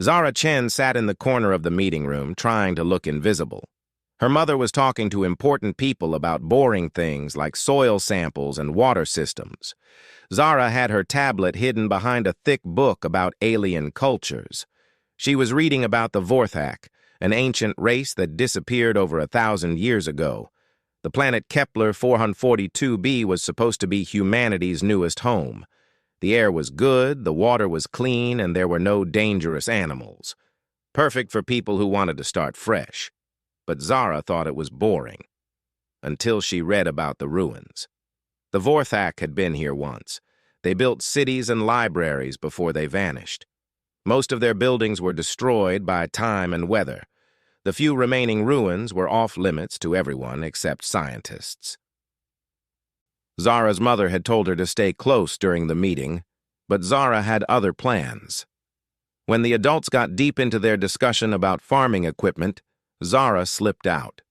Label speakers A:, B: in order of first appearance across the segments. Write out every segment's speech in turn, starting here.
A: Zara Chen sat in the corner of the meeting room, trying to look invisible. Her mother was talking to important people about boring things like soil samples and water systems. Zara had her tablet hidden behind a thick book about alien cultures. She was reading about the Vorthak, an ancient race that disappeared over 1,000 years ago. The planet Kepler 442b was supposed to be humanity's newest home. The air was good, the water was clean, and there were no dangerous animals. Perfect for people who wanted to start fresh. But Zara thought it was boring, until she read about the ruins. The Vorthak had been here once. They built cities and libraries before they vanished. Most of their buildings were destroyed by time and weather. The few remaining ruins were off-limits to everyone except scientists. Zara's mother had told her to stay close during the meeting, but Zara had other plans. When the adults got deep into their discussion about farming equipment, Zara slipped out.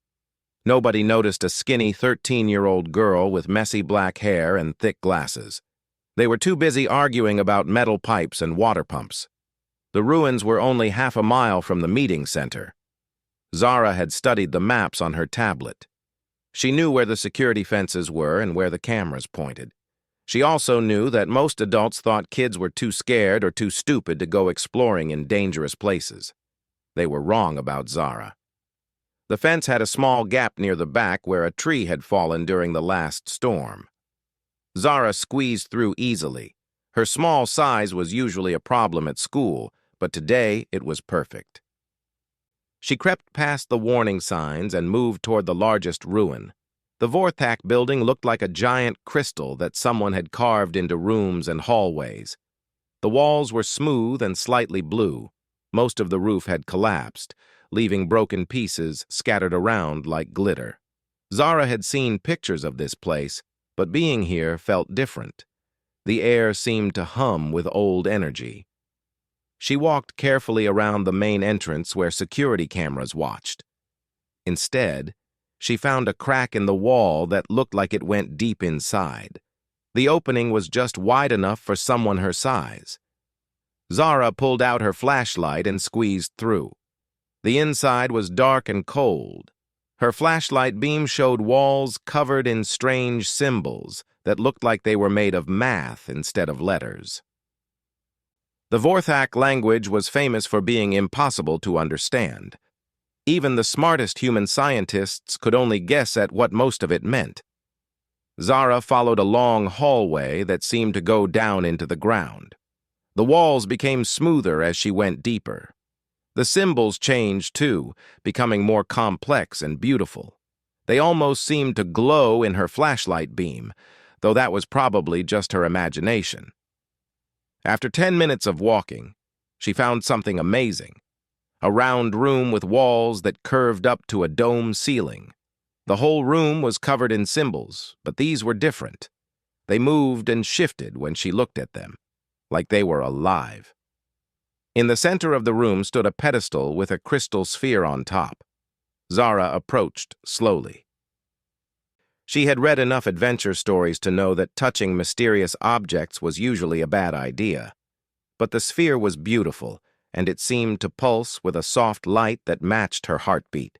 A: Nobody noticed a skinny 13-year-old girl with messy black hair and thick glasses. They were too busy arguing about metal pipes and water pumps. The ruins were only half a mile from the meeting center. Zara had studied the maps on her tablet. She knew where the security fences were and where the cameras pointed. She also knew that most adults thought kids were too scared or too stupid to go exploring in dangerous places. They were wrong about Zara. The fence had a small gap near the back where a tree had fallen during the last storm. Zara squeezed through easily. Her small size was usually a problem at school, but today it was perfect. She crept past the warning signs and moved toward the largest ruin. The Vorthak building looked like a giant crystal that someone had carved into rooms and hallways. The walls were smooth and slightly blue. Most of the roof had collapsed, leaving broken pieces scattered around like glitter. Zara had seen pictures of this place, but being here felt different. The air seemed to hum with old energy. She walked carefully around the main entrance where security cameras watched. Instead, she found a crack in the wall that looked like it went deep inside. The opening was just wide enough for someone her size. Zara pulled out her flashlight and squeezed through. The inside was dark and cold. Her flashlight beam showed walls covered in strange symbols that looked like they were made of math instead of letters. The Vorthak language was famous for being impossible to understand. Even the smartest human scientists could only guess at what most of it meant. Zara followed a long hallway that seemed to go down into the ground. The walls became smoother as she went deeper. The symbols changed, too, becoming more complex and beautiful. They almost seemed to glow in her flashlight beam, though that was probably just her imagination. After 10 minutes of walking, she found something amazing. A round room with walls that curved up to a dome ceiling. The whole room was covered in symbols, but these were different. They moved and shifted when she looked at them, like they were alive. In the center of the room stood a pedestal with a crystal sphere on top. Zara approached slowly. She had read enough adventure stories to know that touching mysterious objects was usually a bad idea. But the sphere was beautiful, and it seemed to pulse with a soft light that matched her heartbeat.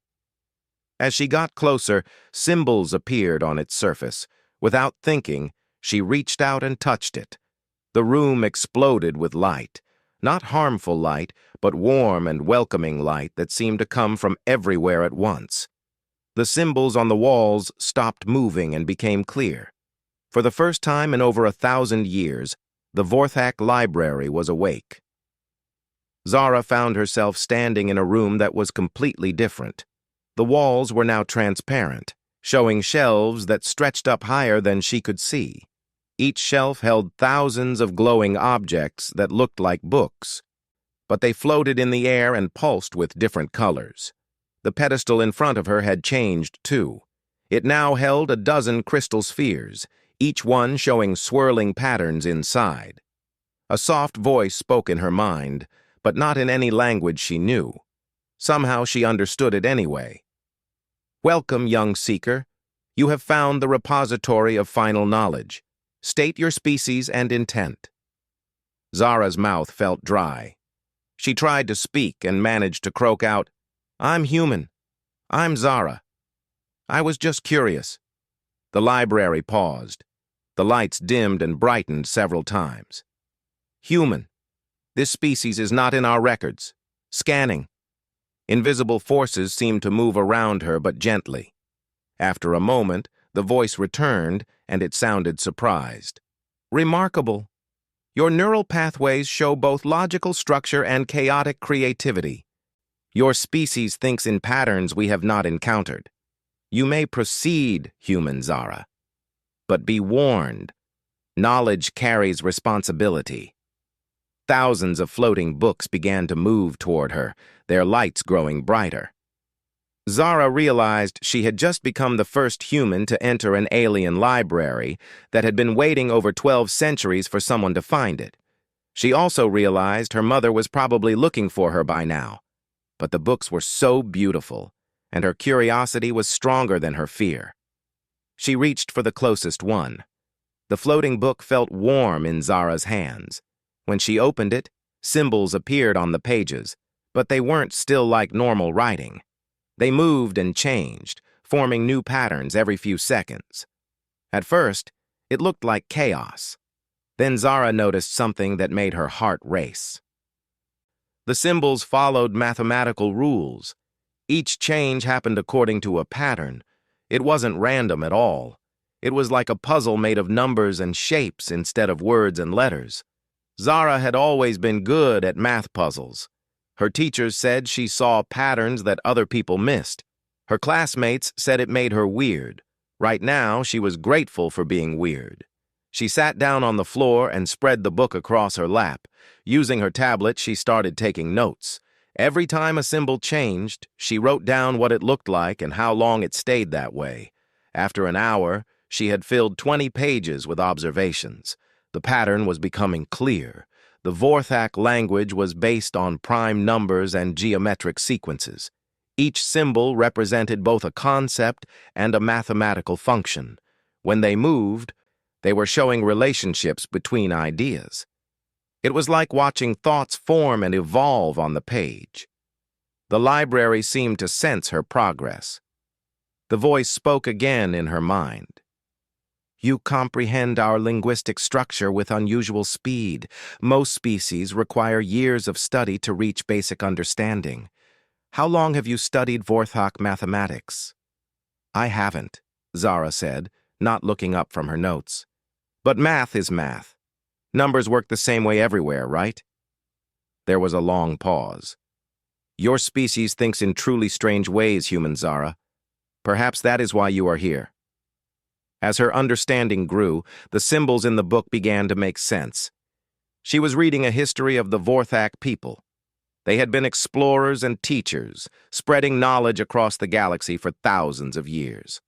A: As she got closer, symbols appeared on its surface. Without thinking, she reached out and touched it. The room exploded with light. Not harmful light, but warm and welcoming light that seemed to come from everywhere at once. The symbols on the walls stopped moving and became clear. For the first time in over 1,000 years, the Vorthak library was awake. Zara found herself standing in a room that was completely different. The walls were now transparent, showing shelves that stretched up higher than she could see. Each shelf held thousands of glowing objects that looked like books, but they floated in the air and pulsed with different colors. The pedestal in front of her had changed, too. It now held a dozen crystal spheres, each one showing swirling patterns inside. A soft voice spoke in her mind, but not in any language she knew. Somehow she understood it anyway. "Welcome, young seeker. You have found the repository of final knowledge. State your species and intent." Zara's mouth felt dry. She tried to speak and managed to croak out, "I'm human. I'm Zara. I was just curious." The library paused. The lights dimmed and brightened several times. "Human. This species is not in our records. Scanning." Invisible forces seemed to move around her, but gently. After a moment, the voice returned, and it sounded surprised. "Remarkable. Your neural pathways show both logical structure and chaotic creativity. Your species thinks in patterns we have not encountered. You may proceed, human Zara. But be warned, knowledge carries responsibility." Thousands of floating books began to move toward her, their lights growing brighter. Zara realized she had just become the first human to enter an alien library that had been waiting over 12 centuries for someone to find it. She also realized her mother was probably looking for her by now. But the books were so beautiful, and her curiosity was stronger than her fear. She reached for the closest one. The floating book felt warm in Zara's hands. When she opened it, symbols appeared on the pages, but they weren't still like normal writing. They moved and changed, forming new patterns every few seconds. At first, it looked like chaos. Then Zara noticed something that made her heart race. The symbols followed mathematical rules. Each change happened according to a pattern. It wasn't random at all. It was like a puzzle made of numbers and shapes instead of words and letters. Zara had always been good at math puzzles. Her teachers said she saw patterns that other people missed. Her classmates said it made her weird. Right now, she was grateful for being weird. She sat down on the floor and spread the book across her lap. Using her tablet, she started taking notes. Every time a symbol changed, she wrote down what it looked like and how long it stayed that way. After an hour, she had filled 20 pages with observations. The pattern was becoming clear. The Vorthak language was based on prime numbers and geometric sequences. Each symbol represented both a concept and a mathematical function. When they moved, they were showing relationships between ideas. It was like watching thoughts form and evolve on the page. The library seemed to sense her progress. The voice spoke again in her mind. "You comprehend our linguistic structure with unusual speed. Most species require years of study to reach basic understanding. How long have you studied Vorthak mathematics?" "I haven't," Zara said, not looking up from her notes. "But math is math. Numbers work the same way everywhere, right?" There was a long pause. "Your species thinks in truly strange ways, human Zara. Perhaps that is why you are here." As her understanding grew, the symbols in the book began to make sense. She was reading a history of the Vorthak people. They had been explorers and teachers, spreading knowledge across the galaxy for thousands of years.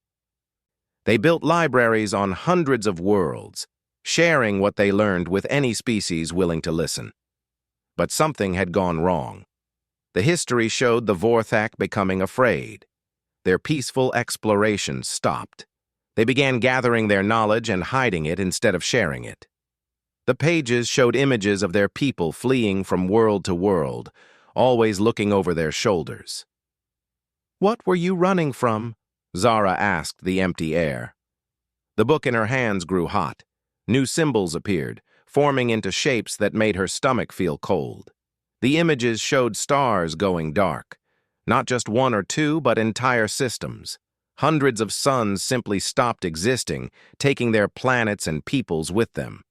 A: They built libraries on hundreds of worlds, sharing what they learned with any species willing to listen. But something had gone wrong. The history showed the Vorthak becoming afraid. Their peaceful exploration stopped. They began gathering their knowledge and hiding it instead of sharing it. The pages showed images of their people fleeing from world to world, always looking over their shoulders. "What were you running from?" Zara asked the empty air. The book in her hands grew hot. New symbols appeared, forming into shapes that made her stomach feel cold. The images showed stars going dark. Not just one or two, but entire systems. Hundreds of suns simply stopped existing, taking their planets and peoples with them.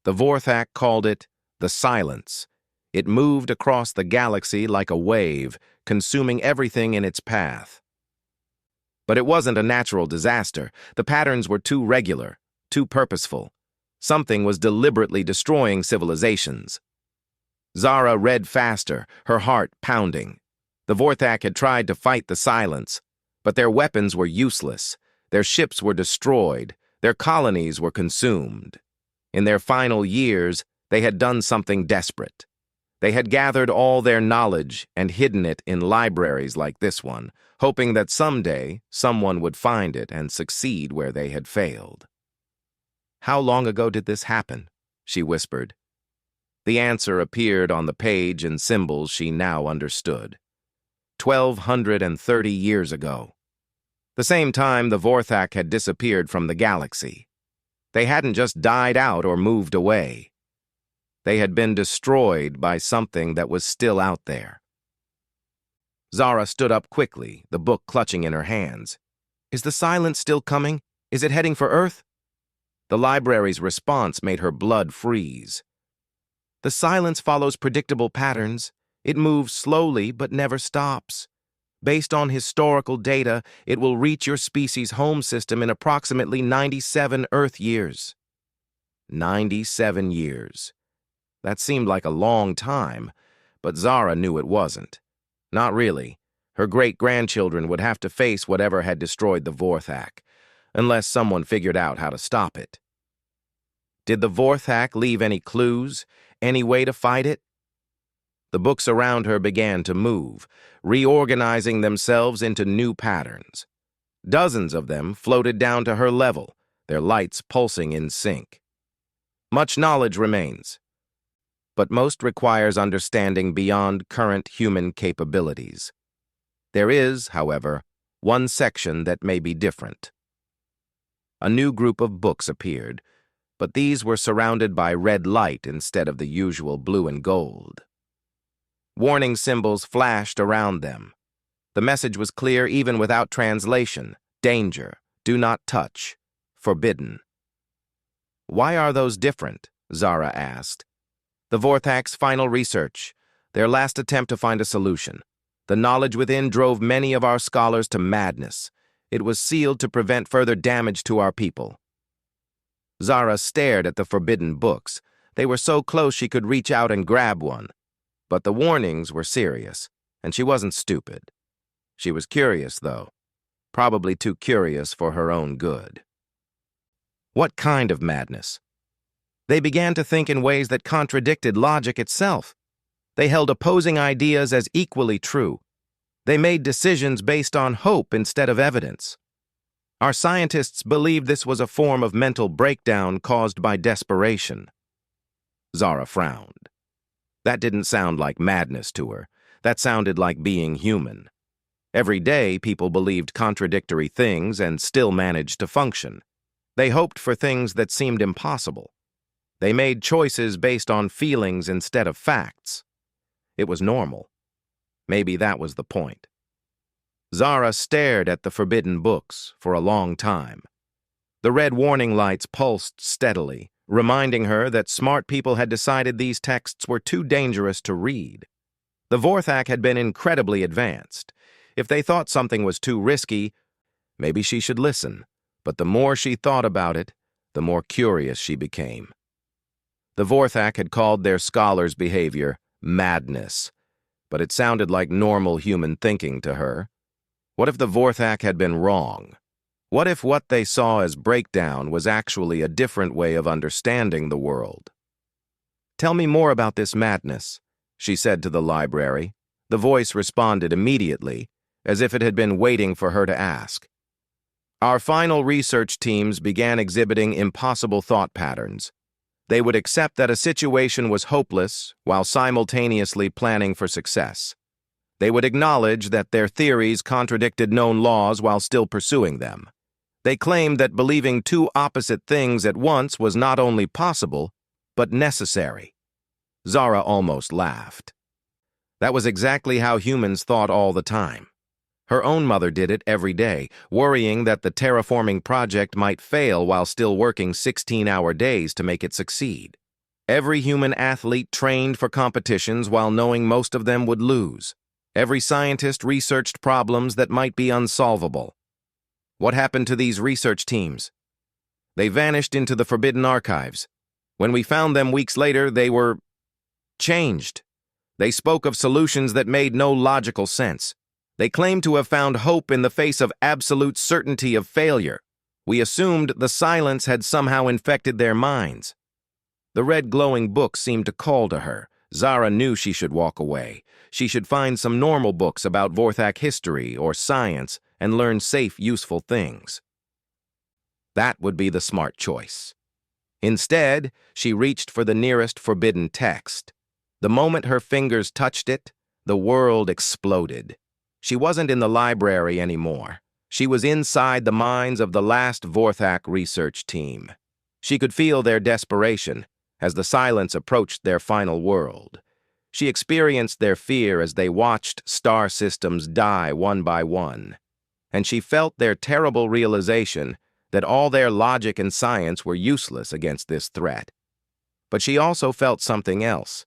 A: The Vorthak called it the Silence. It moved across the galaxy like a wave, consuming everything in its path. But it wasn't a natural disaster. The patterns were too regular, too purposeful. Something was deliberately destroying civilizations. Zara read faster, her heart pounding. The Vorthak had tried to fight the Silence, but their weapons were useless. Their ships were destroyed. Their colonies were consumed. In their final years, they had done something desperate. They had gathered all their knowledge and hidden it in libraries like this one, hoping that someday someone would find it and succeed where they had failed. "How long ago did this happen?" she whispered. The answer appeared on the page in symbols she now understood. 1,230 years ago. The same time the Vorthak had disappeared from the galaxy. They hadn't just died out or moved away. They had been destroyed by something that was still out there. Zara stood up quickly, the book clutching in her hands. Is the silence still coming? Is it heading for Earth? The library's response made her blood freeze. The silence follows predictable patterns. It moves slowly but never stops. Based on historical data, it will reach your species' home system in approximately 97 Earth years. 97 years. That seemed like a long time, but Zara knew it wasn't. Not really. Her great-grandchildren would have to face whatever had destroyed the Vorthak, unless someone figured out how to stop it. Did the Vorthak leave any clues, any way to fight it? The books around her began to move, reorganizing themselves into new patterns. Dozens of them floated down to her level, their lights pulsing in sync. Much knowledge remains, but most requires understanding beyond current human capabilities. There is, however, one section that may be different. A new group of books appeared, but these were surrounded by red light instead of the usual blue and gold. Warning symbols flashed around them. The message was clear even without translation. Danger, do not touch, forbidden. Why are those different? Zara asked. The Vorthak's final research, their last attempt to find a solution. The knowledge within drove many of our scholars to madness. It was sealed to prevent further damage to our people. Zara stared at the forbidden books. They were so close she could reach out and grab one. But the warnings were serious, and she wasn't stupid. She was curious, though. Probably too curious for her own good. What kind of madness? They began to think in ways that contradicted logic itself. They held opposing ideas as equally true. They made decisions based on hope instead of evidence. Our scientists believed this was a form of mental breakdown caused by desperation. Zara frowned. That didn't sound like madness to her. That sounded like being human. Every day, people believed contradictory things and still managed to function. They hoped for things that seemed impossible. They made choices based on feelings instead of facts. It was normal. Maybe that was the point. Zara stared at the forbidden books for a long time. The red warning lights pulsed steadily, reminding her that smart people had decided these texts were too dangerous to read. The Vorthak had been incredibly advanced. If they thought something was too risky, maybe she should listen. But the more she thought about it, the more curious she became. The Vorthak had called their scholars' behavior madness, but it sounded like normal human thinking to her. What if the Vorthak had been wrong? What if what they saw as breakdown was actually a different way of understanding the world? Tell me more about this madness, she said to the library. The voice responded immediately, as if it had been waiting for her to ask. Our final research teams began exhibiting impossible thought patterns. They would accept that a situation was hopeless while simultaneously planning for success. They would acknowledge that their theories contradicted known laws while still pursuing them. They claimed that believing two opposite things at once was not only possible, but necessary. Zara almost laughed. That was exactly how humans thought all the time. Her own mother did it every day, worrying that the terraforming project might fail while still working 16-hour days to make it succeed. Every human athlete trained for competitions while knowing most of them would lose. Every scientist researched problems that might be unsolvable. What happened to these research teams? They vanished into the forbidden archives. When we found them weeks later, they were changed. They spoke of solutions that made no logical sense. They claimed to have found hope in the face of absolute certainty of failure. We assumed the silence had somehow infected their minds. The red glowing book seemed to call to her. Zara knew she should walk away. She should find some normal books about Vorthak history or science and learn safe, useful things. That would be the smart choice. Instead, she reached for the nearest forbidden text. The moment her fingers touched it, the world exploded. She wasn't in the library anymore. She was inside the minds of the last Vorthak research team. She could feel their desperation as the silence approached their final world. She experienced their fear as they watched star systems die one by one. And she felt their terrible realization that all their logic and science were useless against this threat. But she also felt something else.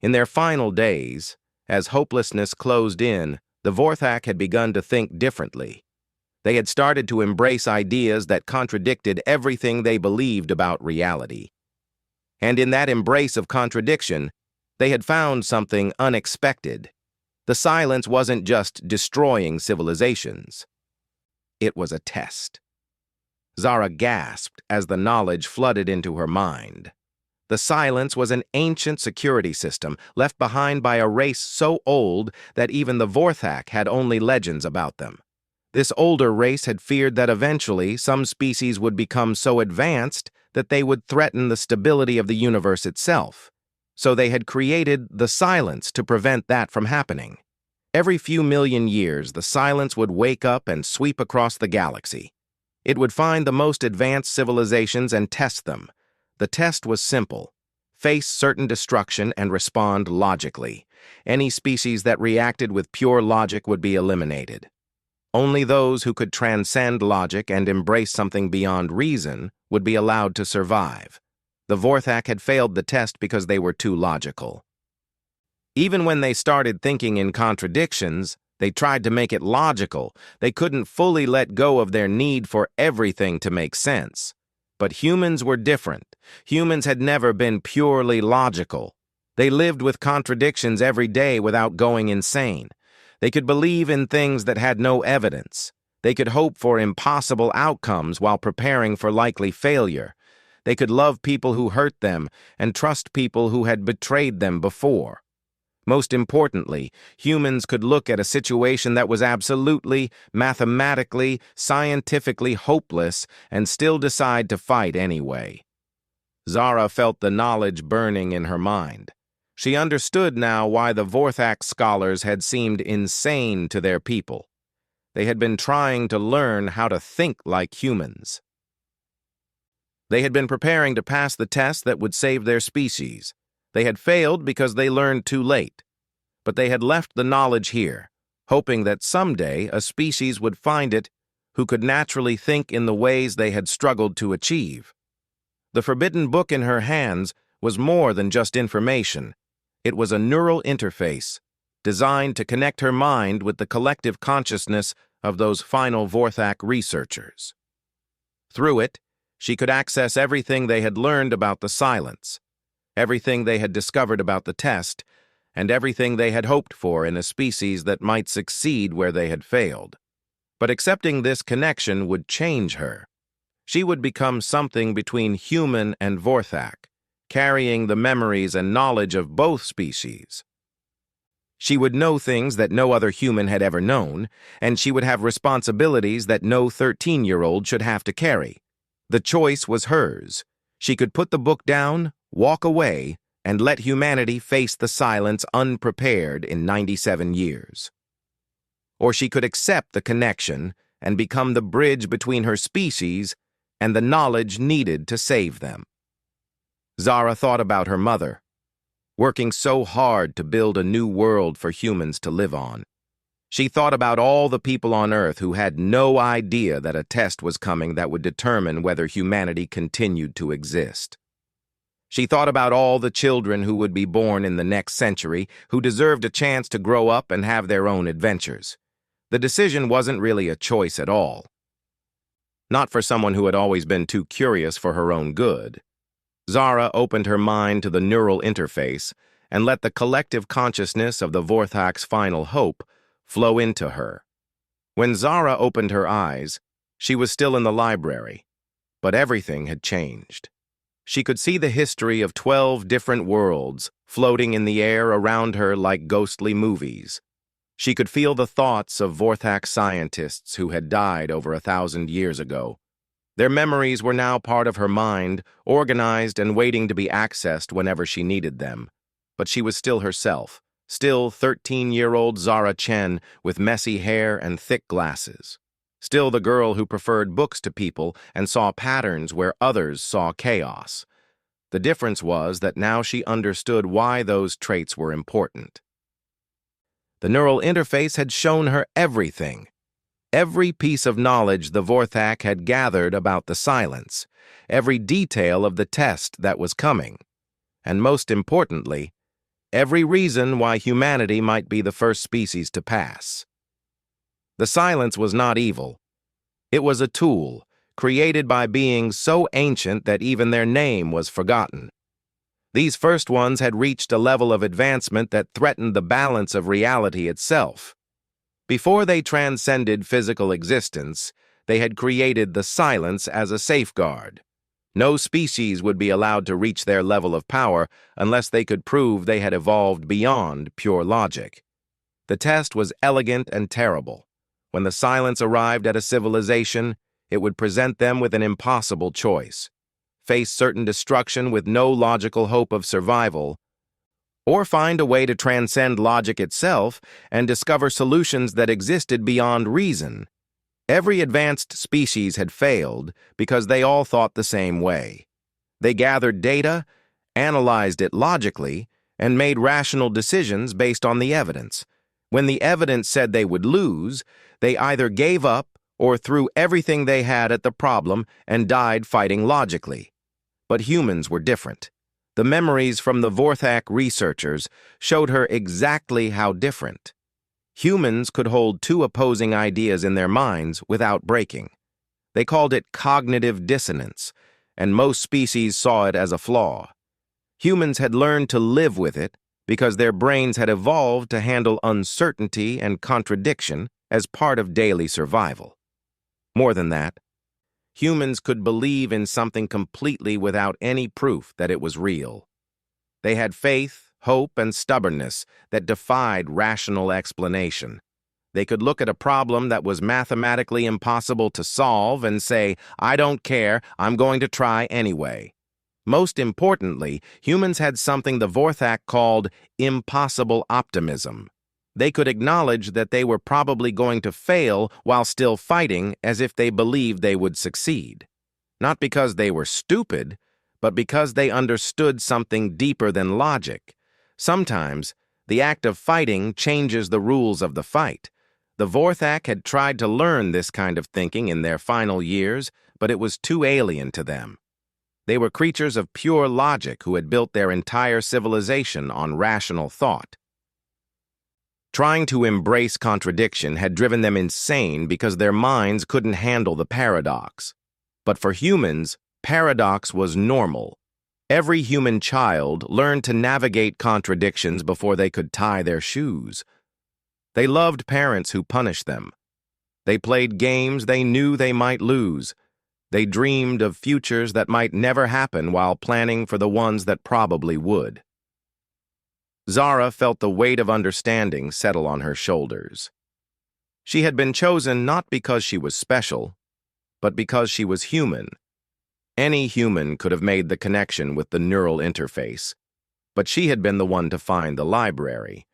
A: In their final days, as hopelessness closed in, the Vorthak had begun to think differently. They had started to embrace ideas that contradicted everything they believed about reality. And in that embrace of contradiction, they had found something unexpected. The silence wasn't just destroying civilizations. It was a test. Zara gasped as the knowledge flooded into her mind. The silence was an ancient security system left behind by a race so old that even the Vorthak had only legends about them. This older race had feared that eventually some species would become so advanced that they would threaten the stability of the universe itself. So they had created the silence to prevent that from happening. Every few million years, the silence would wake up and sweep across the galaxy. It would find the most advanced civilizations and test them. The test was simple. Face certain destruction and respond logically. Any species that reacted with pure logic would be eliminated. Only those who could transcend logic and embrace something beyond reason would be allowed to survive. The Vorthak had failed the test because they were too logical. Even when they started thinking in contradictions, they tried to make it logical. They couldn't fully let go of their need for everything to make sense. But humans were different. Humans had never been purely logical. They lived with contradictions every day without going insane. They could believe in things that had no evidence. They could hope for impossible outcomes while preparing for likely failure. They could love people who hurt them and trust people who had betrayed them before. Most importantly, humans could look at a situation that was absolutely, mathematically, scientifically hopeless and still decide to fight anyway. Zara felt the knowledge burning in her mind. She understood now why the Vorthak scholars had seemed insane to their people. They had been trying to learn how to think like humans. They had been preparing to pass the test that would save their species. They had failed because they learned too late. But they had left the knowledge here, hoping that someday a species would find it who could naturally think in the ways they had struggled to achieve. The forbidden book in her hands was more than just information. It was a neural interface, designed to connect her mind with the collective consciousness of those final Vorthak researchers. Through it, she could access everything they had learned about the silence, everything they had discovered about the test, and everything they had hoped for in a species that might succeed where they had failed. But accepting this connection would change her. She would become something between human and Vorthak, carrying the memories and knowledge of both species. She would know things that no other human had ever known, and she would have responsibilities that no 13-year-old should have to carry. The choice was hers. She could put the book down, walk away, and let humanity face the silence unprepared in 97 years. Or she could accept the connection and become the bridge between her species and the knowledge needed to save them. Zara thought about her mother, working so hard to build a new world for humans to live on. She thought about all the people on Earth who had no idea that a test was coming that would determine whether humanity continued to exist. She thought about all the children who would be born in the next century who deserved a chance to grow up and have their own adventures. The decision wasn't really a choice at all. Not for someone who had always been too curious for her own good. Zara opened her mind to the neural interface and let the collective consciousness of the Vorthak's final hope flow into her. When Zara opened her eyes, she was still in the library, but everything had changed. She could see the history of 12 different worlds floating in the air around her like ghostly movies. She could feel the thoughts of Vorthak scientists who had died over 1,000 years ago. Their memories were now part of her mind, organized and waiting to be accessed whenever she needed them. But she was still herself, still 13-year-old Zara Chen with messy hair and thick glasses. Still the girl who preferred books to people and saw patterns where others saw chaos. The difference was that now she understood why those traits were important. The neural interface had shown her everything. Every piece of knowledge the Vorthak had gathered about the silence, every detail of the test that was coming, and most importantly, every reason why humanity might be the first species to pass. The silence was not evil. It was a tool, created by beings so ancient that even their name was forgotten. These first ones had reached a level of advancement that threatened the balance of reality itself. Before they transcended physical existence, they had created the silence as a safeguard. No species would be allowed to reach their level of power unless they could prove they had evolved beyond pure logic. The test was elegant and terrible. When the silence arrived at a civilization, it would present them with an impossible choice: face certain destruction with no logical hope of survival, or find a way to transcend logic itself and discover solutions that existed beyond reason. Every advanced species had failed because they all thought the same way. They gathered data, analyzed it logically, and made rational decisions based on the evidence. When the evidence said they would lose, they either gave up or threw everything they had at the problem and died fighting logically. But humans were different. The memories from the Vorthak researchers showed her exactly how different. Humans could hold two opposing ideas in their minds without breaking. They called it cognitive dissonance, and most species saw it as a flaw. Humans had learned to live with it because their brains had evolved to handle uncertainty and contradiction as part of daily survival. More than that, humans could believe in something completely without any proof that it was real. They had faith, hope, and stubbornness that defied rational explanation. They could look at a problem that was mathematically impossible to solve and say, "I don't care, I'm going to try anyway." Most importantly, humans had something the Vorthak called impossible optimism. They could acknowledge that they were probably going to fail while still fighting as if they believed they would succeed. Not because they were stupid, but because they understood something deeper than logic. Sometimes, the act of fighting changes the rules of the fight. The Vorthak had tried to learn this kind of thinking in their final years, but it was too alien to them. They were creatures of pure logic who had built their entire civilization on rational thought. Trying to embrace contradiction had driven them insane because their minds couldn't handle the paradox. But for humans, paradox was normal. Every human child learned to navigate contradictions before they could tie their shoes. They loved parents who punished them. They played games they knew they might lose. They dreamed of futures that might never happen while planning for the ones that probably would. Zara felt the weight of understanding settle on her shoulders. She had been chosen not because she was special, but because she was human. Any human could have made the connection with the neural interface, but she had been the one to find the library.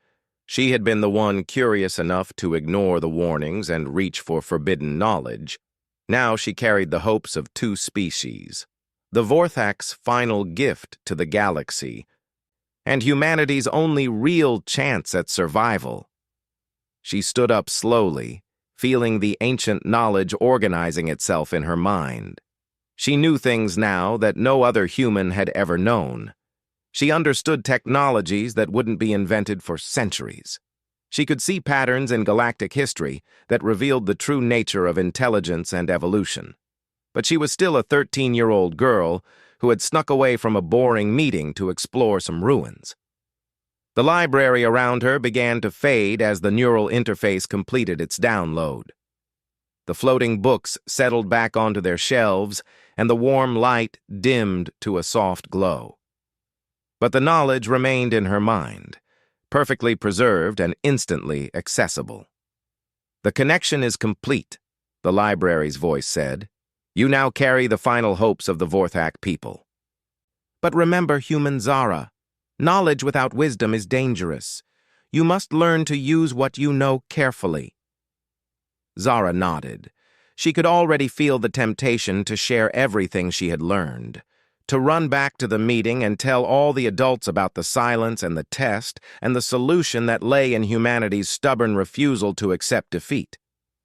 A: She had been the one curious enough to ignore the warnings and reach for forbidden knowledge. Now she carried the hopes of two species, the Vorthak's final gift to the galaxy, and humanity's only real chance at survival. She stood up slowly, feeling the ancient knowledge organizing itself in her mind. She knew things now that no other human had ever known. She understood technologies that wouldn't be invented for centuries. She could see patterns in galactic history that revealed the true nature of intelligence and evolution. But she was still a 13-year-old girl who had snuck away from a boring meeting to explore some ruins. The library around her began to fade as the neural interface completed its download. The floating books settled back onto their shelves, and the warm light dimmed to a soft glow. But the knowledge remained in her mind, perfectly preserved and instantly accessible. "The connection is complete," the library's voice said. You now carry the final hopes of the Vorthak people. But remember, human Zara, knowledge without wisdom is dangerous. You must learn to use what you know carefully. Zara nodded. She could already feel the temptation to share everything she had learned, to run back to the meeting and tell all the adults about the silence and the test and the solution that lay in humanity's stubborn refusal to accept defeat.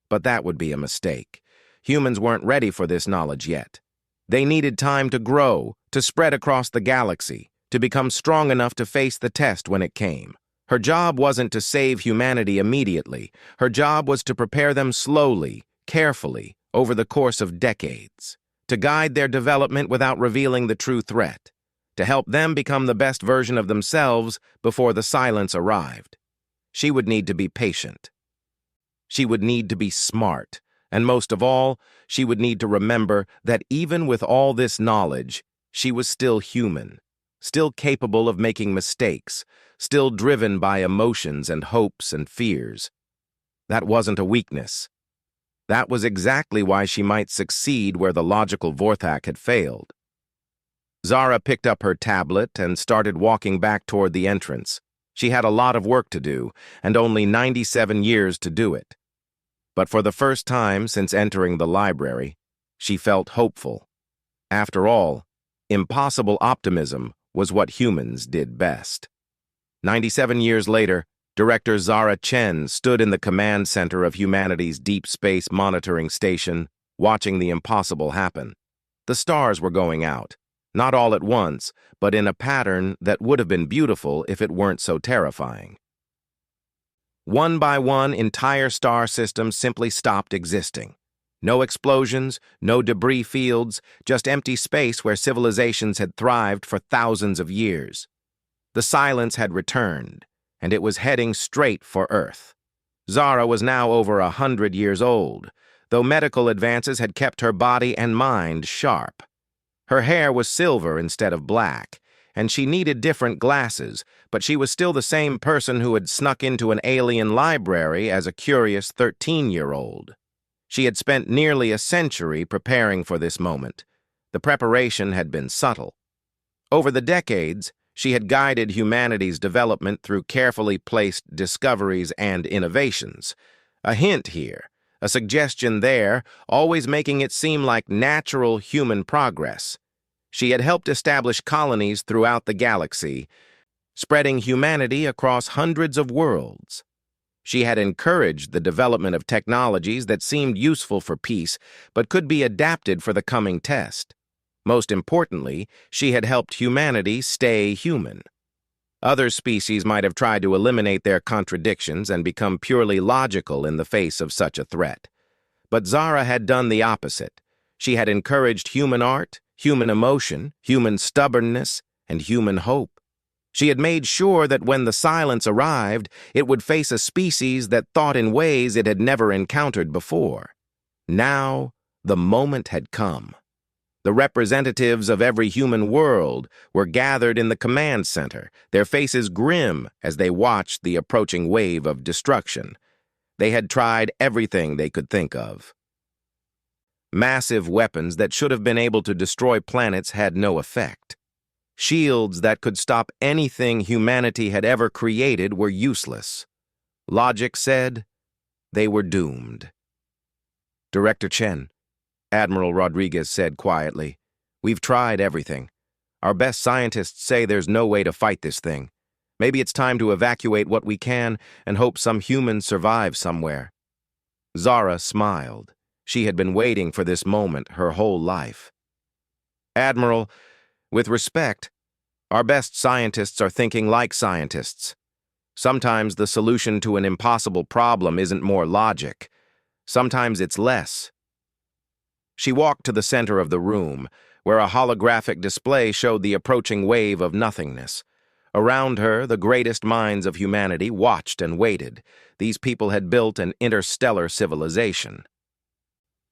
A: But that would be a mistake. Humans weren't ready for this knowledge yet. They needed time to grow, to spread across the galaxy, to become strong enough to face the test when it came. Her job wasn't to save humanity immediately. Her job was to prepare them slowly, carefully, over the course of decades, to guide their development without revealing the true threat, to help them become the best version of themselves before the silence arrived. She would need to be patient. She would need to be smart, and most of all, she would need to remember that even with all this knowledge, she was still human, still capable of making mistakes, still driven by emotions and hopes and fears. That wasn't a weakness. That was exactly why she might succeed where the logical Vorthak had failed. Zara picked up her tablet and started walking back toward the entrance. She had a lot of work to do, and only 97 years to do it. But for the first time since entering the library, she felt hopeful. After all, impossible optimism was what humans did best. 97 years later, Director Zara Chen stood in the command center of humanity's deep space monitoring station, watching the impossible happen. The stars were going out, not all at once, but in a pattern that would have been beautiful if it weren't so terrifying. One by one, entire star systems simply stopped existing. No explosions, no debris fields, just empty space where civilizations had thrived for thousands of years. The silence had returned, and it was heading straight for Earth. Zara was now over 100 years old, though medical advances had kept her body and mind sharp. Her hair was silver instead of black, and she needed different glasses, but she was still the same person who had snuck into an alien library as a curious 13-year-old. She had spent nearly a century preparing for this moment. The preparation had been subtle. Over the decades, she had guided humanity's development through carefully placed discoveries and innovations. A hint here, a suggestion there, always making it seem like natural human progress. She had helped establish colonies throughout the galaxy, spreading humanity across hundreds of worlds. She had encouraged the development of technologies that seemed useful for peace, but could be adapted for the coming test. Most importantly, she had helped humanity stay human. Other species might have tried to eliminate their contradictions and become purely logical in the face of such a threat. But Zara had done the opposite. She had encouraged human art, human emotion, human stubbornness, and human hope. She had made sure that when the silence arrived, it would face a species that thought in ways it had never encountered before. Now, the moment had come. The representatives of every human world were gathered in the command center, their faces grim as they watched the approaching wave of destruction. They had tried everything they could think of. Massive weapons that should have been able to destroy planets had no effect. Shields that could stop anything humanity had ever created were useless. Logic said they were doomed. Director Chen, Admiral Rodriguez said quietly, "We've tried everything. Our best scientists say there's no way to fight this thing. Maybe it's time to evacuate what we can and hope some humans survive somewhere." Zara smiled. She had been waiting for this moment her whole life. "Admiral, with respect, our best scientists are thinking like scientists. Sometimes the solution to an impossible problem isn't more logic. Sometimes it's less." She walked to the center of the room, where a holographic display showed the approaching wave of nothingness. Around her, the greatest minds of humanity watched and waited. These people had built an interstellar civilization.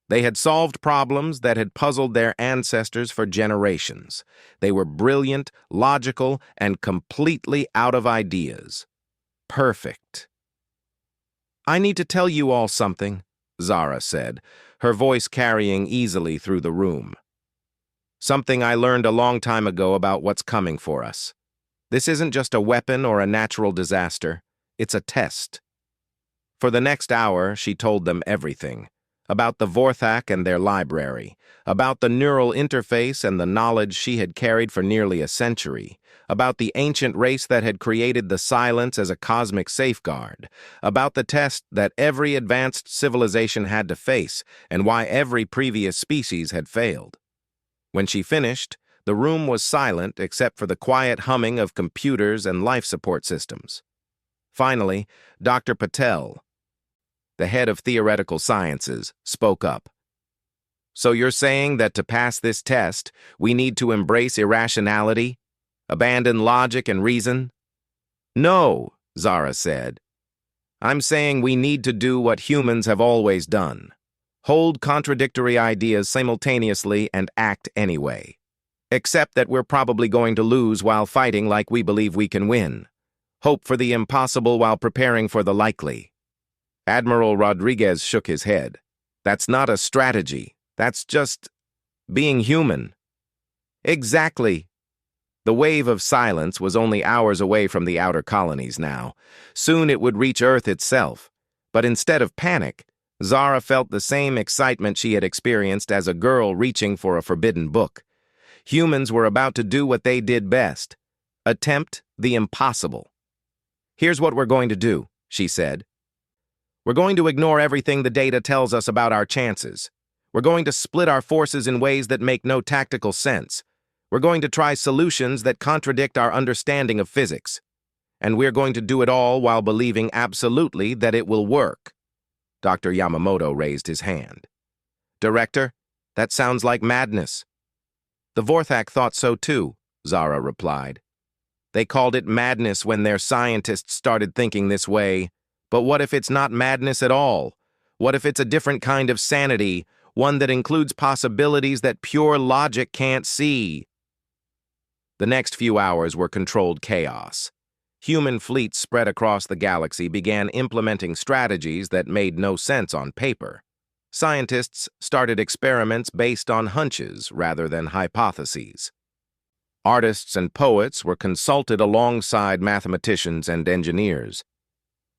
A: They had solved problems that had puzzled their ancestors for generations. They were brilliant, logical, and completely out of ideas. Perfect. "I need to tell you all something," Zara said, her voice carrying easily through the room. Something I learned a long time ago about what's coming for us. This isn't just a weapon or a natural disaster. It's a test. For the next hour, she told them everything. About the Vorthak and their library, about the neural interface and the knowledge she had carried for nearly a century, about the ancient race that had created the silence as a cosmic safeguard, about the test that every advanced civilization had to face, and why every previous species had failed. When she finished, the room was silent except for the quiet humming of computers and life support systems. Finally, Dr. Patel, the head of theoretical sciences, spoke up. So you're saying that to pass this test, we need to embrace irrationality, abandon logic and reason? No, Zara said. I'm saying we need to do what humans have always done. Hold contradictory ideas simultaneously and act anyway. Except that we're probably going to lose while fighting like we believe we can win. Hope for the impossible while preparing for the likely. Admiral Rodriguez shook his head. That's not a strategy. That's just being human. Exactly. The wave of silence was only hours away from the outer colonies now. Soon it would reach Earth itself. But instead of panic, Zara felt the same excitement she had experienced as a girl reaching for a forbidden book. Humans were about to do what they did best. Attempt the impossible. Here's what we're going to do, she said. We're going to ignore everything the data tells us about our chances. We're going to split our forces in ways that make no tactical sense. We're going to try solutions that contradict our understanding of physics. And we're going to do it all while believing absolutely that it will work. Dr. Yamamoto raised his hand. Director, that sounds like madness. The Vorthak thought so too, Zara replied. They called it madness when their scientists started thinking this way. But what if it's not madness at all? What if it's a different kind of sanity, one that includes possibilities that pure logic can't see? The next few hours were controlled chaos. Human fleets spread across the galaxy began implementing strategies that made no sense on paper. Scientists started experiments based on hunches rather than hypotheses. Artists and poets were consulted alongside mathematicians and engineers.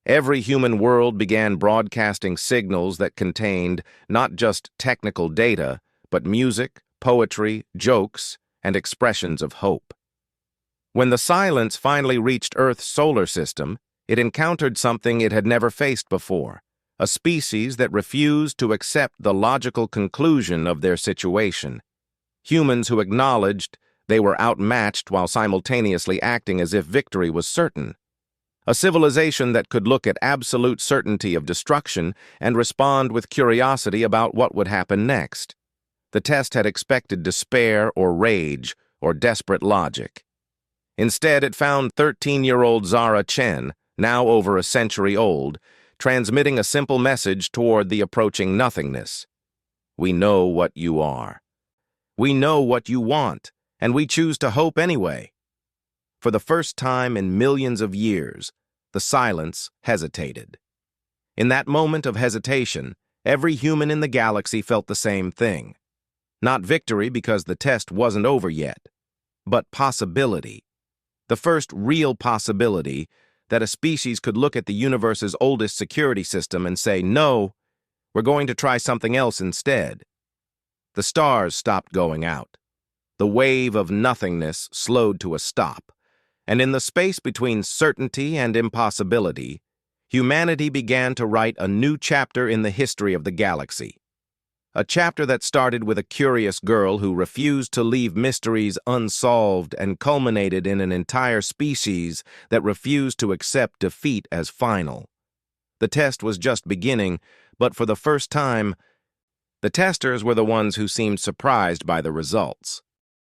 A: Every human world began broadcasting signals that contained not just technical data, but music, poetry, jokes, and expressions of hope. When the silence finally reached Earth's solar system, it encountered something it had never faced before, a species that refused to accept the logical conclusion of their situation. Humans who acknowledged they were outmatched while simultaneously acting as if victory was certain. A civilization that could look at absolute certainty of destruction and respond with curiosity about what would happen next. The test had expected despair or rage or desperate logic. Instead, it found 13-year-old Zara Chen, now over a century old, transmitting a simple message toward the approaching nothingness. We know what you are. We know what you want, and we choose to hope anyway. For the first time in millions of years, the silence hesitated. In that moment of hesitation, every human in the galaxy felt the same thing. Not victory because the test wasn't over yet, but possibility. The first real possibility that a species could look at the universe's oldest security system and say, no, we're going to try something else instead. The stars stopped going out. The wave of nothingness slowed to a stop. And in the space between certainty and impossibility, humanity began to write a new chapter in the history of the galaxy. A chapter that started with a curious girl who refused to leave mysteries unsolved and culminated in an entire species that refused to accept defeat as final. The test was just beginning, but for the first time, the testers were the ones who seemed surprised by the results.